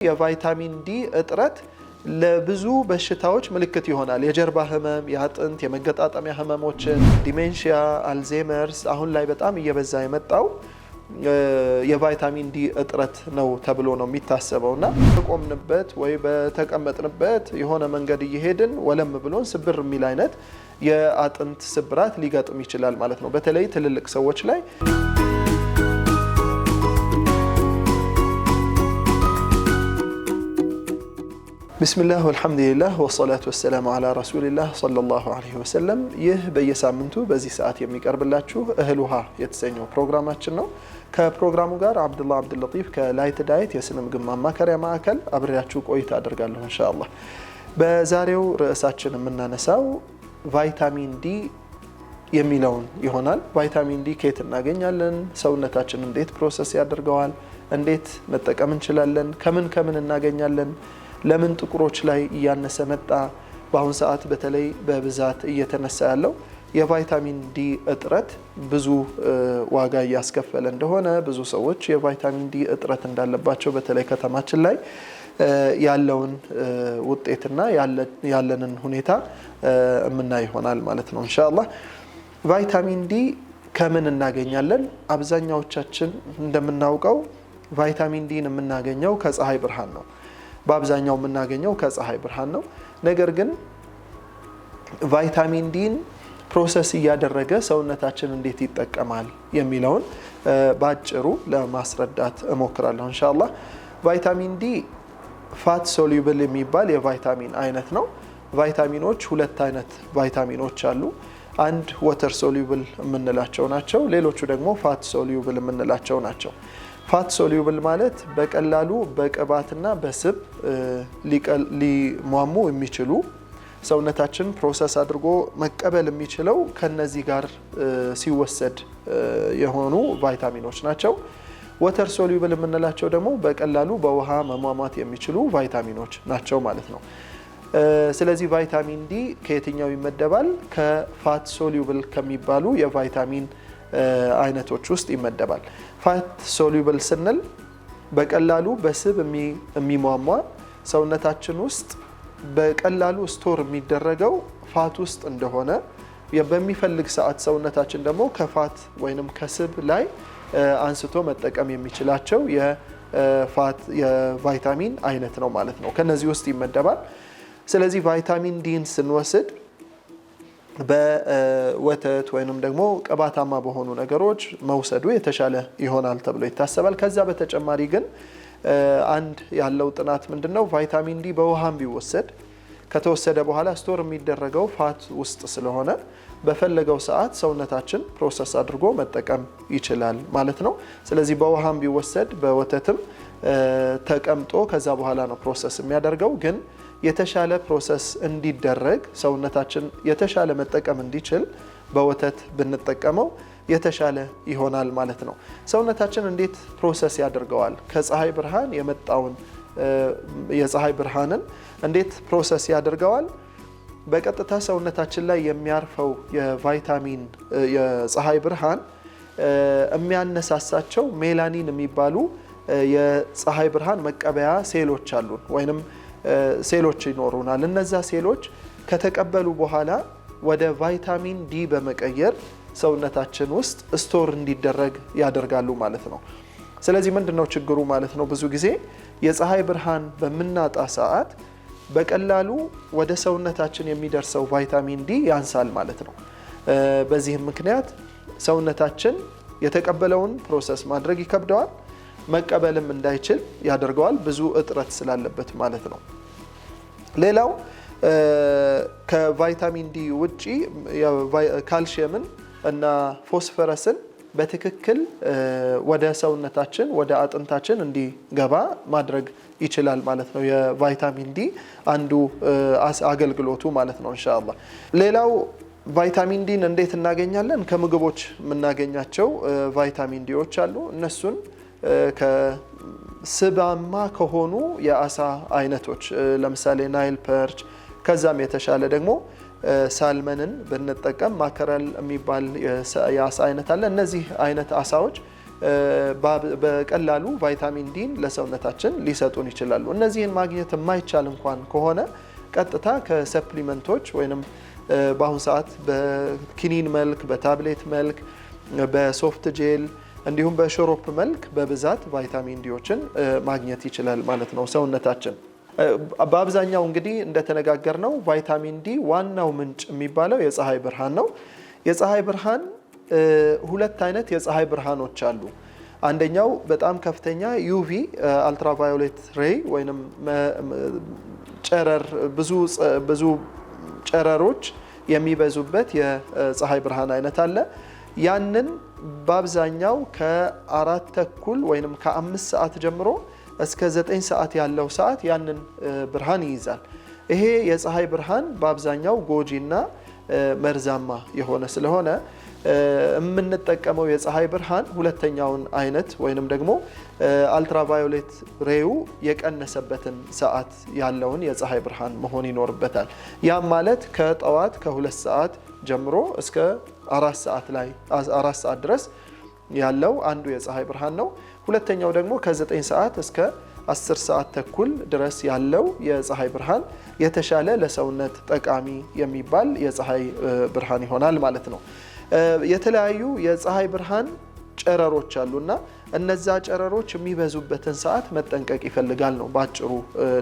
የቫይታሚን ዲ እጥረት ለብዙ በሽታዎች ምልክት ይሆናል። የጀርባ ህመም፣ የአጥንት የመገጣጠሚያ ህመሞችን፣ ዲሜንሺያ፣ አልዛይመርስ አሁን ላይ በጣም እየበዛ የመጣው የቫይታሚን ዲ እጥረት ነው ተብሎ ነው የሚታሰበውና በቆምንበት ወይ በተቀመጥንበት የሆነ መንገድ እየሄድን ወለም ብሎን ስብር የሚል አይነት የአጥንት ስብራት ሊገጥም ይችላል ማለት ነው በተለይ ትልልቅ ሰዎች ላይ። ቢስሚላህ ወልሐምዱሊላህ ወሰላቱ ወሰላሙ አላ ረሱሊላህ ሰለላሁ ዐለይሂ ወሰለም። ይህ በየሳምንቱ በዚህ ሰዓት የሚቀርብላችሁ እህል ውሃ የተሰኘው ፕሮግራማችን ነው። ከፕሮግራሙ ጋር አብዱላህ አብዱልለጢፍ ከላይት ዳይት የስነ ምግብ ማማከሪያ ማዕከል አብሬያችሁ ቆይታ አደርጋለሁ ኢንሻአላህ። በዛሬው ርዕሳችን የምናነሳው ቫይታሚን ዲ የሚለውን ይሆናል። ቫይታሚን ዲ ከየት እናገኛለን? ሰውነታችን እንዴት ፕሮሰስ ያደርገዋል? እንዴት መጠቀም እንችላለን? ከምን እናገኛለን? ለምን ጥቁሮች ላይ እያነሰ መጣ? በአሁን ሰዓት በተለይ በብዛት እየተነሳ ያለው የቫይታሚን ዲ እጥረት ብዙ ዋጋ እያስከፈለ እንደሆነ፣ ብዙ ሰዎች የቫይታሚን ዲ እጥረት እንዳለባቸው በተለይ ከተማችን ላይ ያለውን ውጤትና ያለንን ሁኔታ የምናይ ይሆናል ማለት ነው ኢንሻአላህ። ቫይታሚን ዲ ከምን እናገኛለን? አብዛኛዎቻችን እንደምናውቀው ቫይታሚን ዲን የምናገኘው ከፀሐይ ብርሃን ነው። በአብዛኛው የምናገኘው ከፀሐይ ብርሃን ነው። ነገር ግን ቫይታሚን ዲን ፕሮሰስ እያደረገ ሰውነታችን እንዴት ይጠቀማል የሚለውን ባጭሩ ለማስረዳት እሞክራለሁ ኢንሻአላህ። ቫይታሚን ዲ ፋት ሶሉብል የሚባል የቫይታሚን አይነት ነው። ቫይታሚኖች ሁለት አይነት ቫይታሚኖች አሉ። አንድ ወተር ሶሉብል የምንላቸው ናቸው፣ ሌሎቹ ደግሞ ፋት ሶሉብል የምንላቸው ናቸው። ፋት ሶሉብል ማለት በቀላሉ በቅባትና በስብ ሊሟሙ የሚችሉ ሰውነታችን ፕሮሰስ አድርጎ መቀበል የሚችለው ከነዚህ ጋር ሲወሰድ የሆኑ ቫይታሚኖች ናቸው። ወተር ሶሉብል የምንላቸው ደግሞ በቀላሉ በውሃ መሟሟት የሚችሉ ቫይታሚኖች ናቸው ማለት ነው። ስለዚህ ቫይታሚን ዲ ከየትኛው ይመደባል? ከፋት ሶሉብል ከሚባሉ የቫይታሚን አይነቶች ውስጥ ይመደባል። ፋት ሶሉብል ስንል በቀላሉ በስብ የሚሟሟ ሰውነታችን ውስጥ በቀላሉ ስቶር የሚደረገው ፋት ውስጥ እንደሆነ በሚፈልግ ሰዓት ሰውነታችን ደግሞ ከፋት ወይንም ከስብ ላይ አንስቶ መጠቀም የሚችላቸው የቫይታሚን አይነት ነው ማለት ነው። ከነዚህ ውስጥ ይመደባል። ስለዚህ ቫይታሚን ዲን ስንወስድ በወተት ወይንም ደግሞ ቅባታማ በሆኑ ነገሮች መውሰዱ የተሻለ ይሆናል ተብሎ ይታሰባል። ከዛ በተጨማሪ ግን አንድ ያለው ጥናት ምንድነው? ቫይታሚን ዲ በውሃም ቢወሰድ ከተወሰደ በኋላ ስቶር የሚደረገው ፋት ውስጥ ስለሆነ በፈለገው ሰዓት ሰውነታችን ፕሮሰስ አድርጎ መጠቀም ይችላል ማለት ነው። ስለዚህ በውሃም ቢወሰድ በወተትም ተቀምጦ ከዛ በኋላ ነው ፕሮሰስ የሚያደርገው። ግን የተሻለ ፕሮሰስ እንዲደረግ ሰውነታችን የተሻለ መጠቀም እንዲችል በወተት ብንጠቀመው የተሻለ ይሆናል ማለት ነው። ሰውነታችን እንዴት ፕሮሰስ ያደርገዋል? ከፀሐይ ብርሃን የመጣውን የፀሐይ ብርሃንን እንዴት ፕሮሰስ ያደርገዋል? በቀጥታ ሰውነታችን ላይ የሚያርፈው የቫይታሚን የፀሐይ ብርሃን የሚያነሳሳቸው ሜላኒን የሚባሉ የፀሐይ ብርሃን መቀበያ ሴሎች አሉን ወይንም ሴሎች ይኖሩናል። እነዛ ሴሎች ከተቀበሉ በኋላ ወደ ቫይታሚን ዲ በመቀየር ሰውነታችን ውስጥ ስቶር እንዲደረግ ያደርጋሉ ማለት ነው። ስለዚህ ምንድነው ችግሩ ማለት ነው? ብዙ ጊዜ የፀሐይ ብርሃን በምናጣ ሰዓት በቀላሉ ወደ ሰውነታችን የሚደርሰው ቫይታሚን ዲ ያንሳል ማለት ነው። በዚህም ምክንያት ሰውነታችን የተቀበለውን ፕሮሰስ ማድረግ ይከብደዋል፣ መቀበልም እንዳይችል ያደርገዋል፣ ብዙ እጥረት ስላለበት ማለት ነው። ሌላው ከቫይታሚን ዲ ውጪ ካልሲየምን እና ፎስፈረስን በትክክል ወደ ሰውነታችን ወደ አጥንታችን እንዲገባ ማድረግ ይችላል ማለት ነው። የቫይታሚን ዲ አንዱ አገልግሎቱ ማለት ነው ኢንሻአላህ። ሌላው ቫይታሚን ዲን እንዴት እናገኛለን? ከምግቦች የምናገኛቸው ቫይታሚን ዲዎች አሉ። እነሱን ከስባማ ከሆኑ የአሳ አይነቶች ለምሳሌ ናይል ፐርች፣ ከዛም የተሻለ ደግሞ ሳልመንን ብንጠቀም ማከረል የሚባል የአሳ አይነት አለ። እነዚህ አይነት አሳዎች በቀላሉ ቫይታሚን ዲን ለሰውነታችን ሊሰጡን ይችላሉ። እነዚህን ማግኘት የማይቻል እንኳን ከሆነ ቀጥታ ከሰፕሊመንቶች ወይንም በአሁን ሰዓት በኪኒን መልክ፣ በታብሌት መልክ፣ በሶፍት ጄል እንዲሁም በሾሮፕ መልክ በብዛት ቫይታሚን ዲዎችን ማግኘት ይችላል ማለት ነው ሰውነታችን። በአብዛኛው እንግዲህ እንደተነጋገርነው ቫይታሚን ዲ ዋናው ምንጭ የሚባለው የፀሐይ ብርሃን ነው። የፀሐይ ብርሃን ሁለት አይነት የፀሐይ ብርሃኖች አሉ። አንደኛው በጣም ከፍተኛ ዩቪ አልትራቫዮሌት ሬይ ወይንም ጨረር ብዙ ጨረሮች የሚበዙበት የፀሐይ ብርሃን አይነት አለ። ያንን በአብዛኛው ከ4:30 ወይንም ከ5 ሰዓት ጀምሮ እስከ 9 ሰዓት ያለው ሰዓት ያንን ብርሃን ይይዛል። ይሄ የፀሐይ ብርሃን በአብዛኛው ጎጂና መርዛማ የሆነ ስለሆነ የምንጠቀመው የፀሐይ ብርሃን ሁለተኛውን አይነት ወይንም ደግሞ አልትራቫዮሌት ሬዩ የቀነሰበትን ሰዓት ያለውን የፀሐይ ብርሃን መሆን ይኖርበታል። ያም ማለት ከጠዋት ከ2 ሰዓት ጀምሮ እስከ 4 ሰዓት ድረስ ያለው አንዱ የፀሐይ ብርሃን ነው። ሁለተኛው ደግሞ ከ9 ሰዓት እስከ 10 ሰዓት ተኩል ድረስ ያለው የፀሐይ ብርሃን የተሻለ ለሰውነት ጠቃሚ የሚባል የፀሐይ ብርሃን ይሆናል ማለት ነው። የተለያዩ የፀሐይ ብርሃን ጨረሮች አሉና እነዛ ጨረሮች የሚበዙበትን ሰዓት መጠንቀቅ ይፈልጋል ነው ባጭሩ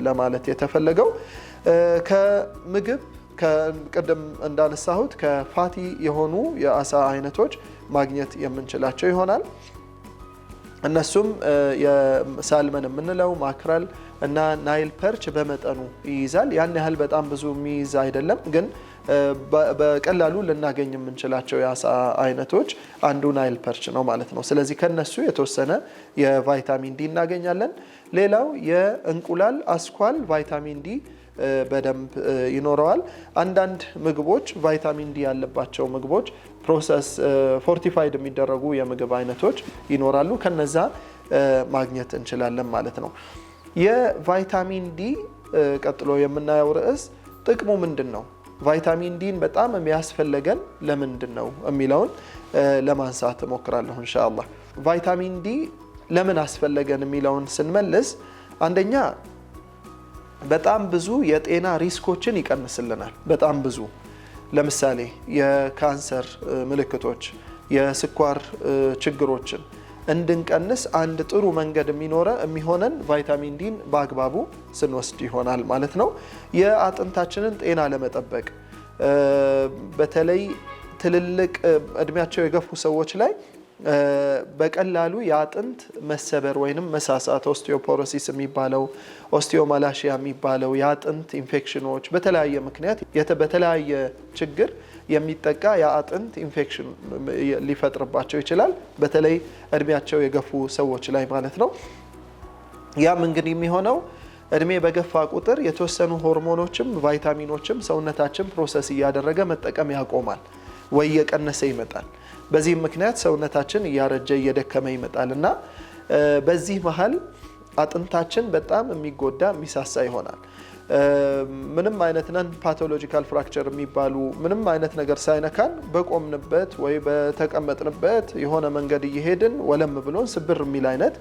ለማለት የተፈለገው። ከምግብ ቅድም እንዳነሳሁት ከፋቲ የሆኑ የአሳ አይነቶች ማግኘት የምንችላቸው ይሆናል። እነሱም የሳልመን የምንለው ማክረል እና ናይል ፐርች በመጠኑ ይይዛል። ያን ያህል በጣም ብዙ የሚይዝ አይደለም፣ ግን በቀላሉ ልናገኝ የምንችላቸው የአሳ አይነቶች አንዱ ናይል ፐርች ነው ማለት ነው። ስለዚህ ከነሱ የተወሰነ የቫይታሚን ዲ እናገኛለን። ሌላው የእንቁላል አስኳል ቫይታሚን ዲ በደንብ ይኖረዋል። አንዳንድ ምግቦች ቫይታሚን ዲ ያለባቸው ምግቦች ፕሮሰስ ፎርቲፋይድ የሚደረጉ የምግብ አይነቶች ይኖራሉ። ከነዛ ማግኘት እንችላለን ማለት ነው። የቫይታሚን ዲ ቀጥሎ የምናየው ርዕስ ጥቅሙ ምንድን ነው? ቫይታሚን ዲን በጣም የሚያስፈልገን ለምንድን ነው የሚለውን ለማንሳት እሞክራለሁ ኢንሻአላህ። ቫይታሚን ዲ ለምን አስፈለገን የሚለውን ስንመልስ አንደኛ በጣም ብዙ የጤና ሪስኮችን ይቀንስልናል። በጣም ብዙ ለምሳሌ የካንሰር ምልክቶች፣ የስኳር ችግሮችን እንድንቀንስ አንድ ጥሩ መንገድ የሚሆነን ቫይታሚን ዲን በአግባቡ ስንወስድ ይሆናል ማለት ነው። የአጥንታችንን ጤና ለመጠበቅ በተለይ ትልልቅ እድሜያቸው የገፉ ሰዎች ላይ በቀላሉ የአጥንት መሰበር ወይንም መሳሳት ኦስቲዮፖሮሲስ የሚባለው ኦስቲዮማላሺያ የሚባለው የአጥንት ኢንፌክሽኖች በተለያየ ምክንያት በተለያየ ችግር የሚጠቃ የአጥንት ኢንፌክሽን ሊፈጥርባቸው ይችላል። በተለይ እድሜያቸው የገፉ ሰዎች ላይ ማለት ነው። ያም እንግዲህ የሚሆነው እድሜ በገፋ ቁጥር የተወሰኑ ሆርሞኖችም ቫይታሚኖችም ሰውነታችን ፕሮሰስ እያደረገ መጠቀም ያቆማል ወይ የቀነሰ ይመጣል። በዚህም ምክንያት ሰውነታችን እያረጀ እየደከመ ይመጣል እና በዚህ መሀል አጥንታችን በጣም የሚጎዳ የሚሳሳ ይሆናል። ምንም አይነት ነን ፓቶሎጂካል ፍራክቸር የሚባሉ ምንም አይነት ነገር ሳይነካን በቆምንበት ወይ በተቀመጥንበት የሆነ መንገድ እየሄድን ወለም ብሎን ስብር የሚል አይነት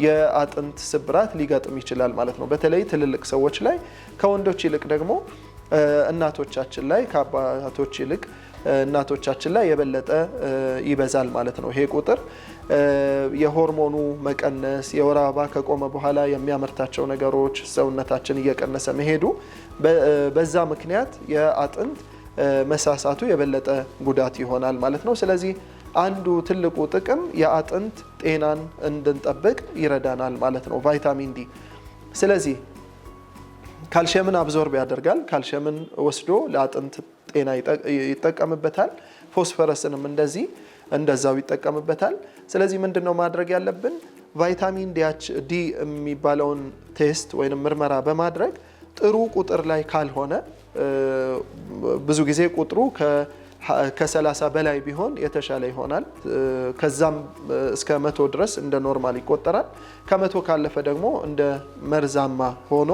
የአጥንት ስብራት ሊገጥም ይችላል ማለት ነው። በተለይ ትልልቅ ሰዎች ላይ፣ ከወንዶች ይልቅ ደግሞ እናቶቻችን ላይ፣ ከአባቶች ይልቅ እናቶቻችን ላይ የበለጠ ይበዛል ማለት ነው። ይሄ ቁጥር የሆርሞኑ መቀነስ፣ የወር አበባ ከቆመ በኋላ የሚያመርታቸው ነገሮች ሰውነታችን እየቀነሰ መሄዱ በዛ ምክንያት የአጥንት መሳሳቱ የበለጠ ጉዳት ይሆናል ማለት ነው። ስለዚህ አንዱ ትልቁ ጥቅም የአጥንት ጤናን እንድንጠብቅ ይረዳናል ማለት ነው ቫይታሚን ዲ። ስለዚህ ካልሽየምን አብዞርብ ያደርጋል። ካልሽየምን ወስዶ ለአጥንት ጤና ይጠቀምበታል። ፎስፈረስንም እንደዛው ይጠቀምበታል። ስለዚህ ምንድነው ማድረግ ያለብን? ቫይታሚን ዲ የሚባለውን ቴስት ወይም ምርመራ በማድረግ ጥሩ ቁጥር ላይ ካልሆነ ብዙ ጊዜ ቁጥሩ ከ30 በላይ ቢሆን የተሻለ ይሆናል። ከዛም እስከ 100 ድረስ እንደ ኖርማል ይቆጠራል። ከ100 ካለፈ ደግሞ እንደ መርዛማ ሆኖ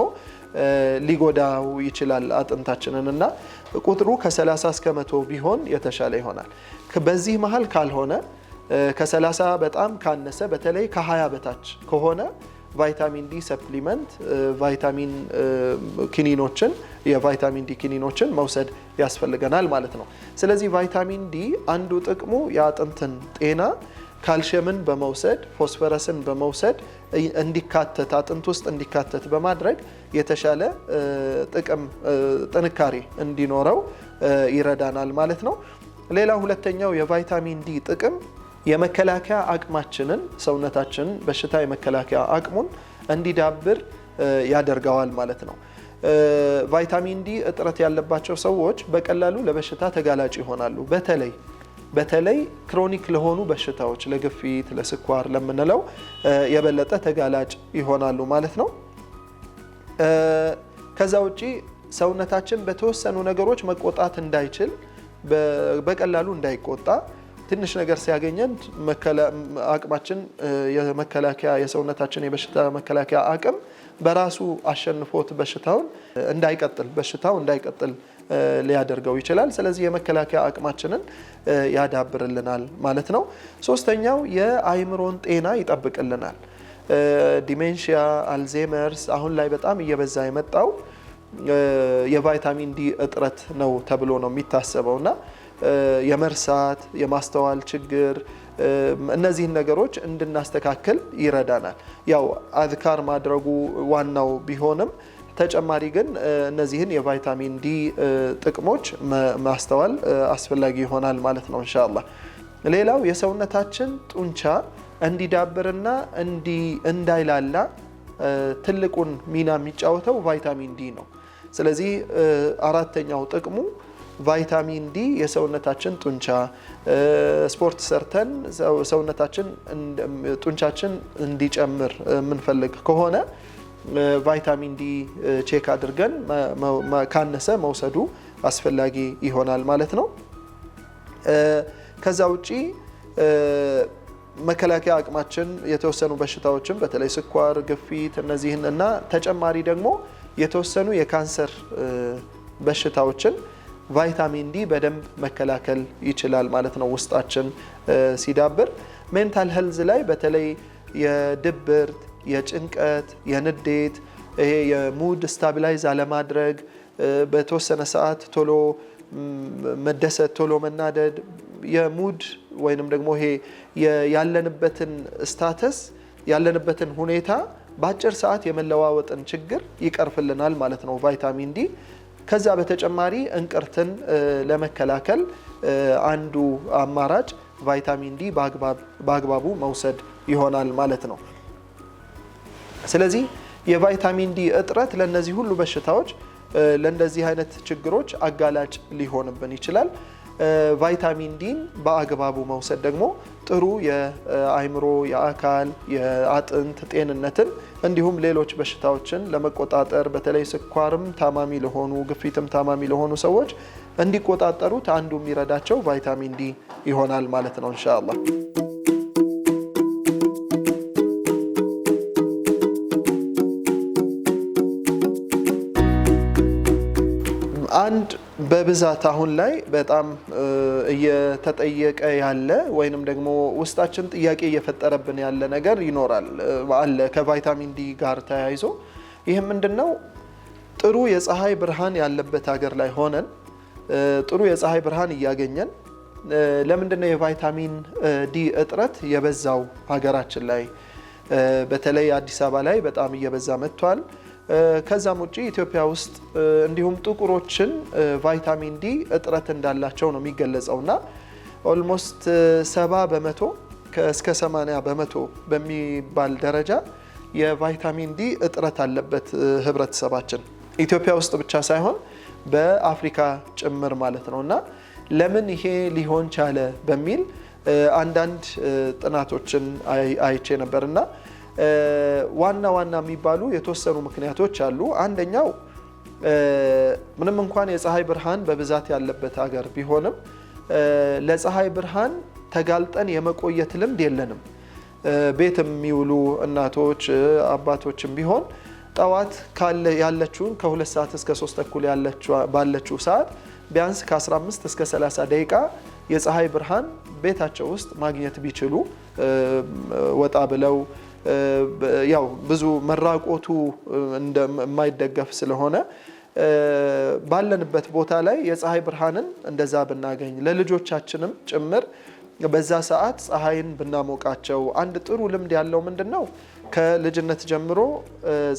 ሊጎዳው ይችላል አጥንታችንን እና ቁጥሩ ከ30 እስከ 100 ቢሆን የተሻለ ይሆናል። በዚህ መሃል ካልሆነ ከ30 በጣም ካነሰ በተለይ ከ20 በታች ከሆነ ቫይታሚን ዲ ሰፕሊመንት ቫይታሚን ኪኒኖችን የቫይታሚን ዲ ኪኒኖችን መውሰድ ያስፈልገናል ማለት ነው። ስለዚህ ቫይታሚን ዲ አንዱ ጥቅሙ የአጥንትን ጤና ካልሽየምን በመውሰድ ፎስፈረስን በመውሰድ እንዲካተት አጥንት ውስጥ እንዲካተት በማድረግ የተሻለ ጥንካሬ እንዲኖረው ይረዳናል ማለት ነው። ሌላ ሁለተኛው የቫይታሚን ዲ ጥቅም የመከላከያ አቅማችንን ሰውነታችንን በሽታ የመከላከያ አቅሙን እንዲዳብር ያደርገዋል ማለት ነው። ቫይታሚን ዲ እጥረት ያለባቸው ሰዎች በቀላሉ ለበሽታ ተጋላጭ ይሆናሉ። በተለይ ክሮኒክ ለሆኑ በሽታዎች ለግፊት፣ ለስኳር ለምንለው የበለጠ ተጋላጭ ይሆናሉ ማለት ነው። ከዛ ውጪ ሰውነታችን በተወሰኑ ነገሮች መቆጣት እንዳይችል በቀላሉ እንዳይቆጣ ትንሽ ነገር ሲያገኘን አቅማችን የሰውነታችን የበሽታ መከላከያ አቅም በራሱ አሸንፎት በሽታው እንዳይቀጥል ሊያደርገው ይችላል። ስለዚህ የመከላከያ አቅማችንን ያዳብርልናል ማለት ነው። ሶስተኛው የአይምሮን ጤና ይጠብቅልናል። ዲሜንሺያ፣ አልዜመርስ አሁን ላይ በጣም እየበዛ የመጣው የቫይታሚን ዲ እጥረት ነው ተብሎ ነው የሚታሰበውና የመርሳት የማስተዋል ችግር እነዚህን ነገሮች እንድናስተካክል ይረዳናል። ያው አዝካር ማድረጉ ዋናው ቢሆንም ተጨማሪ ግን እነዚህን የቫይታሚን ዲ ጥቅሞች ማስተዋል አስፈላጊ ይሆናል ማለት ነው ኢንሻአላህ። ሌላው የሰውነታችን ጡንቻ እንዲዳብርና እንዳይላላ ትልቁን ሚና የሚጫወተው ቫይታሚን ዲ ነው። ስለዚህ አራተኛው ጥቅሙ ቫይታሚን ዲ የሰውነታችን ጡንቻ ስፖርት ሰርተን ጡንቻችን እንዲጨምር የምንፈልግ ከሆነ ቫይታሚን ዲ ቼክ አድርገን ካነሰ መውሰዱ አስፈላጊ ይሆናል ማለት ነው። ከዛ ውጪ መከላከያ አቅማችን የተወሰኑ በሽታዎችን በተለይ ስኳር፣ ግፊት እነዚህን እና ተጨማሪ ደግሞ የተወሰኑ የካንሰር በሽታዎችን ቫይታሚን ዲ በደንብ መከላከል ይችላል ማለት ነው ውስጣችን ሲዳብር። ሜንታል ሄልዝ ላይ በተለይ የድብርት፣ የጭንቀት፣ የንዴት ይሄ የሙድ ስታቢላይዝ አለማድረግ በተወሰነ ሰዓት ቶሎ መደሰት፣ ቶሎ መናደድ የሙድ ወይንም ደግሞ ይሄ ያለንበትን ስታተስ ያለንበትን ሁኔታ በአጭር ሰዓት የመለዋወጥን ችግር ይቀርፍልናል ማለት ነው ቫይታሚን ዲ። ከዛ በተጨማሪ እንቅርትን ለመከላከል አንዱ አማራጭ ቫይታሚን ዲ በአግባቡ መውሰድ ይሆናል ማለት ነው። ስለዚህ የቫይታሚን ዲ እጥረት ለነዚህ ሁሉ በሽታዎች ለእንደዚህ አይነት ችግሮች አጋላጭ ሊሆንብን ይችላል። ቫይታሚን ዲን በአግባቡ መውሰድ ደግሞ ጥሩ የአይምሮ፣ የአካል፣ የአጥንት ጤንነትን እንዲሁም ሌሎች በሽታዎችን ለመቆጣጠር በተለይ ስኳርም ታማሚ ለሆኑ ግፊትም ታማሚ ለሆኑ ሰዎች እንዲቆጣጠሩት አንዱ የሚረዳቸው ቫይታሚን ዲ ይሆናል ማለት ነው ኢንሻአላህ። አንድ በብዛት አሁን ላይ በጣም እየተጠየቀ ያለ ወይንም ደግሞ ውስጣችን ጥያቄ እየፈጠረብን ያለ ነገር ይኖራል አለ ከቫይታሚን ዲ ጋር ተያይዞ። ይህ ምንድነው? ጥሩ የፀሐይ ብርሃን ያለበት ሀገር ላይ ሆነን ጥሩ የፀሐይ ብርሃን እያገኘን ለምንድነው የቫይታሚን ዲ እጥረት የበዛው ሀገራችን ላይ? በተለይ አዲስ አበባ ላይ በጣም እየበዛ መጥቷል። ከዛም ውጪ ኢትዮጵያ ውስጥ እንዲሁም ጥቁሮችን ቫይታሚን ዲ እጥረት እንዳላቸው ነው የሚገለጸውና ኦልሞስት 70% እስከ 80% በሚባል ደረጃ የቫይታሚን ዲ እጥረት አለበት ህብረተሰባችን። ኢትዮጵያ ውስጥ ብቻ ሳይሆን በአፍሪካ ጭምር ማለት ነውና ለምን ይሄ ሊሆን ቻለ በሚል አንዳንድ ጥናቶችን አይቼ ነበርና ዋና የሚባሉ የተወሰኑ ምክንያቶች አሉ። አንደኛው ምንም እንኳን የፀሐይ ብርሃን በብዛት ያለበት ሀገር ቢሆንም ለፀሐይ ብርሃን ተጋልጠን የመቆየት ልምድ የለንም። ቤት የሚውሉ እናቶች አባቶችም ቢሆን ጠዋት ያለችውን ከ2 ሰዓት እስከ 3 ተኩል ባለችው ሰዓት ቢያንስ ከ15 እስከ 30 ደቂቃ የፀሐይ ብርሃን ቤታቸው ውስጥ ማግኘት ቢችሉ ወጣ ብለው ያው ብዙ መራቆቱ እንደማይደገፍ ስለሆነ ባለንበት ቦታ ላይ የፀሐይ ብርሃንን እንደዛ ብናገኝ ለልጆቻችንም ጭምር በዛ ሰዓት ፀሐይን ብናሞቃቸው አንድ ጥሩ ልምድ ያለው ምንድነው ከልጅነት ጀምሮ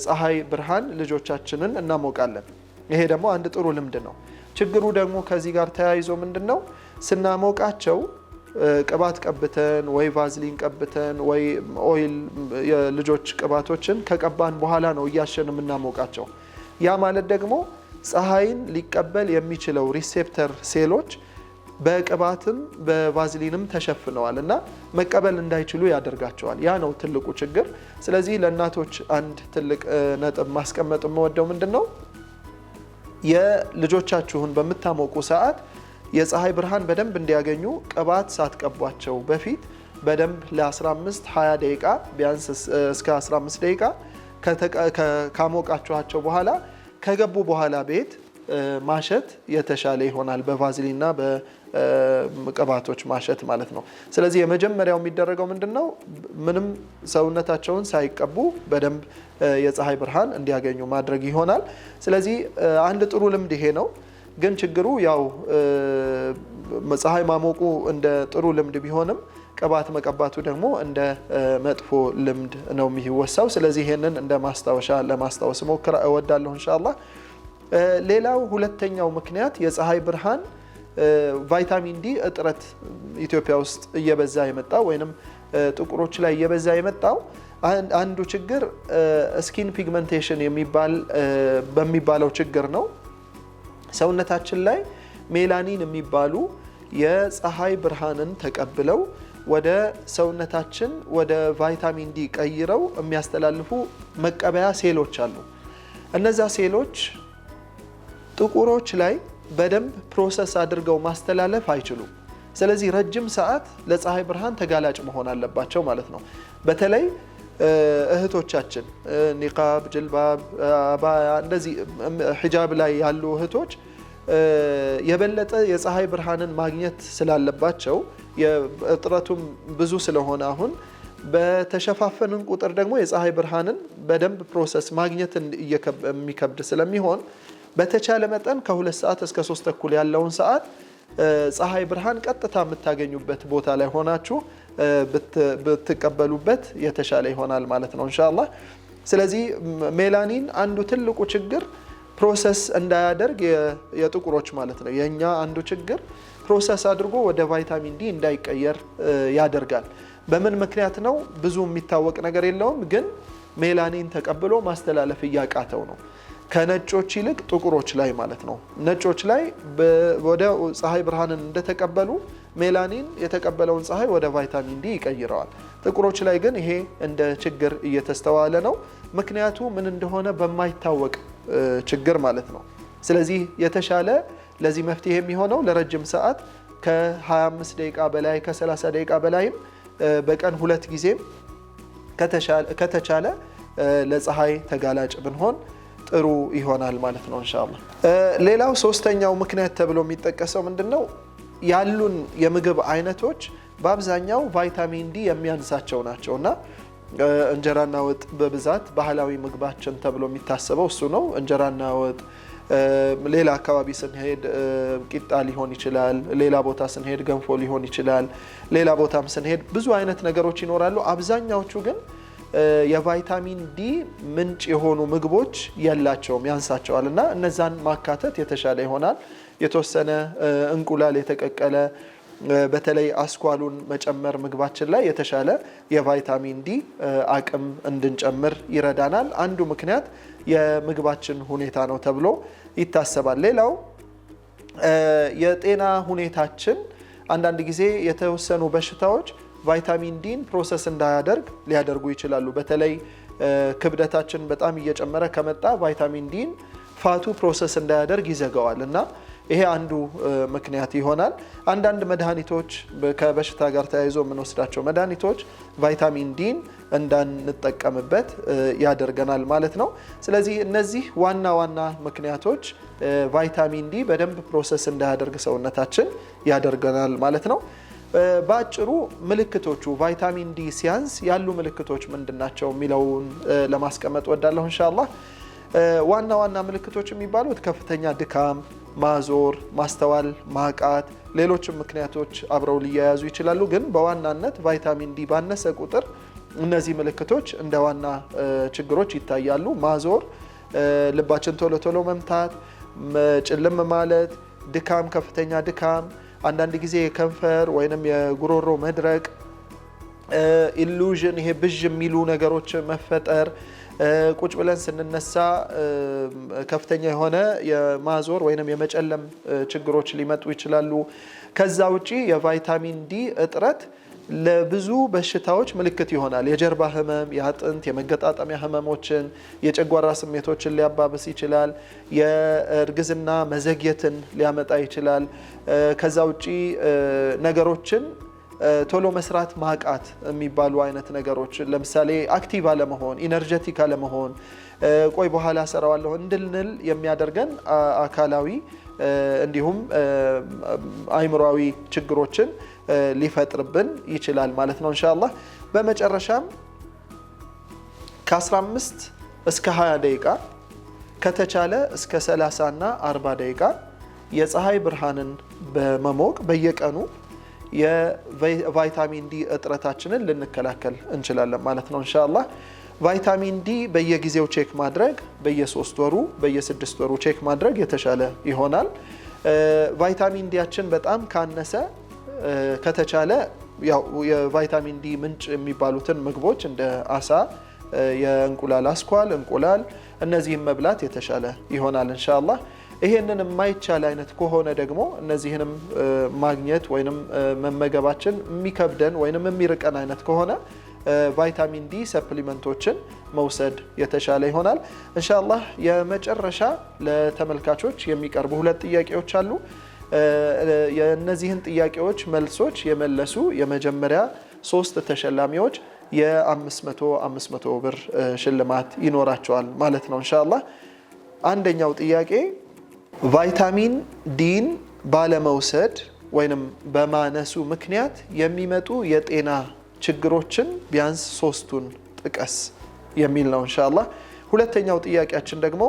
ፀሐይ ብርሃን ልጆቻችንን እናሞቃለን ይሄ ደግሞ አንድ ጥሩ ልምድ ነው ችግሩ ደግሞ ከዚህ ጋር ተያይዞ ምንድነው ስናሞቃቸው ቅባት ቀብተን ወይ ቫዝሊን ቀብተን ወይ ኦይል የልጆች ቅባቶችን ከቀባን በኋላ ነው ያሸን የምናሞቃቸው ያ ማለት ደግሞ ፀሐይን ሊቀበል የሚችለው ሪሴፕተር ሴሎች በቅባትም በቫዝሊንም ተሸፍነዋልና መቀበል እንዳይችሉ ያደርጋቸዋል ያ ነው ትልቁ ችግር ስለዚህ ለእናቶች አንድ ትልቅ ነጥብ ማስቀመጥ የምወደው ምንድነው የልጆቻችሁን በመታሞቁ ሰዓት የፀሐይ ብርሃን በደንብ እንዲያገኙ ቅባት ሳትቀቧቸው በፊት በደንብ ለ15 20 ደቂቃ ቢያንስ እስከ 15 ደቂቃ ካሞቃችኋቸው በኋላ ከገቡ በኋላ ቤት ማሸት የተሻለ ይሆናል በቫዝሊንና በቅባቶች ማሸት ማለት ነው ስለዚህ የመጀመሪያው የሚደረገው ምንድነው ምንም ሰውነታቸውን ሳይቀቡ በደንብ የፀሐይ ብርሃን እንዲያገኙ ማድረግ ይሆናል ስለዚህ አንድ ጥሩ ልምድ ይሄ ነው ግን ችግሩ ያው ፀሐይ ማሞቁ እንደ ጥሩ ልምድ ቢሆንም ቅባት መቀባቱ ደግሞ እንደ መጥፎ ልምድ ነው የሚወሳው ስለዚህ ይሄንን እንደ ማስታወሻ ለማስታወስ ሞክራ እወዳለሁ ኢንሻአላህ ሌላው ሁለተኛው ምክንያት የፀሐይ ብርሃን ቫይታሚን ዲ እጥረት ኢትዮጵያ ውስጥ እየበዛ የመጣው ወይንም ጥቁሮች ላይ እየበዛ የመጣው አንዱ ችግር ስኪን ፒግመንቴሽን በሚባለው ችግር ነው ሰውነታችን ላይ ሜላኒን የሚባሉ የፀሐይ ብርሃንን ተቀብለው ወደ ሰውነታችን ወደ ቫይታሚን ዲ ቀይረው የሚያስተላልፉ መቀበያ ሴሎች አሉ እነዛ ሴሎች ጥቁሮች ላይ በደንብ ፕሮሰስ አድርገው ማስተላለፍ አይችሉም ስለዚህ ረጅም ሰዓት ለፀሐይ ብርሃን ተጋላጭ መሆን አለባቸው ማለት ነው በተለይ እህቶቻችን ኒቃብ ጅልባብ አባያ እንደዚህ ሒጃብ ላይ ያሉ እህቶች የበለጠ የፀሐይ ብርሃንን ማግኘት ስላለባቸው የእጥረቱም ብዙ ስለሆነ አሁን በተሸፋፈንን ቁጥር ደግሞ የፀሐይ ብርሃንን በደንብ ፕሮሰስ ማግኘት የሚከብድ ስለሚሆን በተቻለ መጠን ከ2 ሰዓት እስከ 3 ተኩል ያለውን ሰዓት ፀሐይ ብርሃን ቀጥታ የምታገኙበት ቦታ ላይ ሆናችሁ ብትቀበሉበት የተሻለ ይሆናል ማለት ነው ኢንሻአላህ ስለዚህ ሜላኒን አንዱ ትልቁ ችግር ፕሮሰስ እንዳያደርግ የጥቁሮች ማለት ነው የኛ አንዱ ችግር ፕሮሰስ አድርጎ ወደ ቫይታሚን ዲ እንዳይቀየር ያደርጋል በምን ምክንያት ነው ብዙ የሚታወቅ ነገር የለውም ግን ሜላኒን ተቀብሎ ማስተላለፍ ያቃተው ነው ከነጮች ይልቅ ጥቁሮች ላይ ማለት ነው ነጮች ላይ ወደ ፀሐይ ብርሃንን እንደተቀበሉ ሜላኒን የተቀበለውን ፀሐይ ወደ ቫይታሚን ዲ ይቀይረዋል ጥቁሮች ላይ ግን ይሄ እንደ ችግር እየተስተዋለ ነው ምክንያቱ ምን እንደሆነ በማይታወቅ ችግር ማለት ነው ስለዚህ የተሻለ ለዚህ መፍትሄ የሚሆነው ለረጅም ሰዓት ከ25 ደቂቃ በላይ ከ30 ደቂቃ በላይም በቀን 2 ጊዜ ከተቻለ ለፀሐይ ተጋላጭ ብንሆን ጥሩ ይሆናል ማለት ነው ኢንሻአላህ ሌላው ሶስተኛው ምክንያት ተብሎ የሚጠቀሰው ምንድነው ያሉን የምግብ አይነቶች በአብዛኛው ቫይታሚን ዲ የሚያንሳቸው ናቸውና እንጀራና ወጥ በብዛት ባህላዊ ምግባችን ተብሎ የሚታሰበው እሱ ነው እንጀራና ወጥ ሌላ አካባቢ ስንሄድ ቂጣ ሊሆን ይችላል ሌላ ቦታ ስንሄድ ገንፎ ሊሆን ይችላል ሌላ ቦታም ስንሄድ ብዙ አይነት ነገሮች ይኖራሉ አብዛኛዎቹ ግን የቫይታሚን ዲ ምንጭ የሆኑ ምግቦች ያላቸውም ያንሳቸዋልና እነዛን ማካተት የተሻለ ይሆናል የተወሰነ እንቁላል የተቀቀለ በተለይ አስኳሉን መጨመር ምግባችን ላይ የተሻለ የቫይታሚን ዲ አቅም እንድንጨምር ይረዳናል አንዱ ምክንያት የምግባችን ሁኔታ ነው ተብሎ ይታሰባል ሌላው የጤና ሁኔታችን አንዳንድ ጊዜ የተወሰኑ በሽታዎች ቫይታሚን ዲን ፕሮሰስ እንዳያደርግ ሊያደርጉ ይችላሉ በተለይ ክብደታችን በጣም እየጨመረ ከመጣ ቫይታሚን ዲን ፋቱ ፕሮሰስ እንዳያደርግ ይዘጋዋልና ይሄ አንዱ ምክንያት ይሆናል። አንዳንድ መድኃኒቶች ከበሽታ ጋር ተያይዞ የምንወስዳቸው መድኃኒቶች ቫይታሚን ዲን እንዳንጠቀምበት ያደርገናል ማለት ነው። ስለዚህ እነዚህ ዋና ዋና ምክንያቶች ቫይታሚን ዲ በደንብ ፕሮሰስ እንዳያደርግ ሰውነታችን ያደርገናል ማለት ነው። በአጭሩ ምልክቶቹ ቫይታሚን ዲ ሲያንስ ያሉ ምልክቶች ምንድናቸው የሚለውን ለማስቀመጥ ወዳለሁ ኢንሻአላህ። ዋና ዋና ምልክቶች የሚባሉት ከፍተኛ ድካም፣ ማዞር፣ ማስተዋል ማቃት፣ ሌሎችም ምክንያቶች አብረው ሊያያዙ ይችላሉ። ግን በዋናነት ቫይታሚን ዲ ባነሰ ቁጥር እነዚህ ምልክቶች እንደ ዋና ችግሮች ይታያሉ። ማዞር፣ ልባችን ቶሎ ቶሎ መምታት፣ ጭልም ማለት፣ ድካም፣ ከፍተኛ ድካም፣ አንዳንድ ጊዜ የከንፈር ወይንም የጉሮሮ መድረቅ፣ ኢሉዥን ይሄ ብዥ የሚሉ ነገሮች መፈጠር፣ ቁጭ ብለን ስንነሳ ከፍተኛ የሆነ የማዞር ወይንም የመጨለም ችግሮች ሊመጡ ይችላሉ። ከዛ ውጪ የቫይታሚን ዲ እጥረት ለብዙ በሽታዎች ምልክት ይሆናል። የጀርባ ህመም፣ የአጥንት የመገጣጠሚያ ህመሞችን፣ የጨጓራ ስሜቶችን ሊያባብስ ይችላል። የእርግዝና መዘግየትን ሊያመጣ ይችላል። ከዛ ውጪ ነገሮችን ቶሎ መስራት ማቃት የሚባሉ አይነት ነገሮች፣ ለምሳሌ አክቲቭ አለመሆን፣ ኢነርጀቲክ አለመሆን፣ ቆይ በኋላ ሰራዋለሁ እንድንል የሚያደርገን አካላዊ እንዲሁም አይምሮአዊ ችግሮችን ሊፈጥርብን ይችላል ማለት ነው ኢንሻአላህ። በመጨረሻም ከ15 እስከ 20 ደቂቃ ከተቻለ እስከ 30 እና 40 ደቂቃ የፀሐይ ብርሃንን በመሞቅ በየቀኑ የቫይታሚን ዲ እጥረታችንን ልንከላከል እንችላለን ማለት ነው ኢንሻአላህ። ቫይታሚን ዲ በየጊዜው ቼክ ማድረግ፣ በየ3 ወሩ በየ6 ወሩ ቼክ ማድረግ የተሻለ ይሆናል። ቫይታሚን ዲያችን በጣም ካነሰ ከተቻለ ያው የቫይታሚን ዲ ምንጭ የሚባሉትን ምግቦች እንደ አሳ፣ የእንቁላል አስኳል፣ እንቁላል እነዚህን መብላት የተሻለ ይሆናል ኢንሻአላህ። ይሄንን የማይቻል አይነት ከሆነ ደግሞ እነዚህንም ማግኘት ወይንም መመገባችን የሚከብደን ወይንም የሚርቀን አይነት ከሆነ ቫይታሚን ዲ ሰፕሊመንቶችን መውሰድ የተሻለ ይሆናል ኢንሻአላህ። የመጨረሻ ለተመልካቾች የሚቀርቡ 2 ጥያቄዎች አሉ። የእነዚህን ጥያቄዎች መልሶች የመለሱ የመጀመሪያ 3 ተሸላሚዎች የ500 ብር ሽልማት ይኖራቸዋል ማለት ነው ኢንሻአላህ። አንደኛው ጥያቄ ቫይታሚን ዲን ባለመውሰድ ወይንም በማነሱ ምክንያት የሚመጡ የጤና ችግሮችን ቢያንስ 3ቱን ጥቀስ የሚል ነው ኢንሻአላህ። ሁለተኛው ጥያቄያችን ደግሞ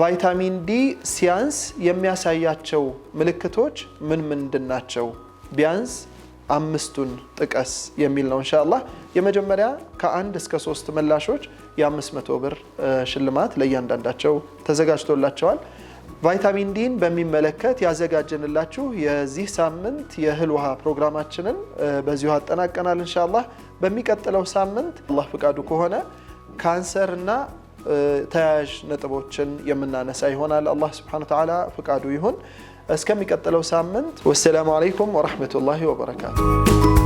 ቫይታሚን ዲ ሲያንስ የሚያሳያቸው ምልክቶች ምን ምንድናቸው? ቢያንስ 5ቱን ጥቀስ የሚል ነው ኢንሻአላህ። የመጀመሪያ ከ1 እስከ 3 ምላሾች የ500 ብር ሽልማት ለእያንዳንዳቸው ተዘጋጅቶላቸዋል። ቫይታሚን ዲን በሚመለከት ያዘጋጀንላችሁ የዚህ ሳምንት የእህል ውሃ ፕሮግራማችንን በዚሁ አጠናቀናል ኢንሻአላህ። በሚቀጥለው ሳምንት አላህ ፍቃዱ ከሆነ ካንሰርና ተያያዥ ነጥቦችን የምናነሳ ይሆናል። አላህ Subhanahu Wa Ta'ala ፍቃዱ ይሁን። እስከሚቀጥለው ሳምንት ወሰላሙ አለይኩም ወራህመቱላሂ ወበረካቱሁ።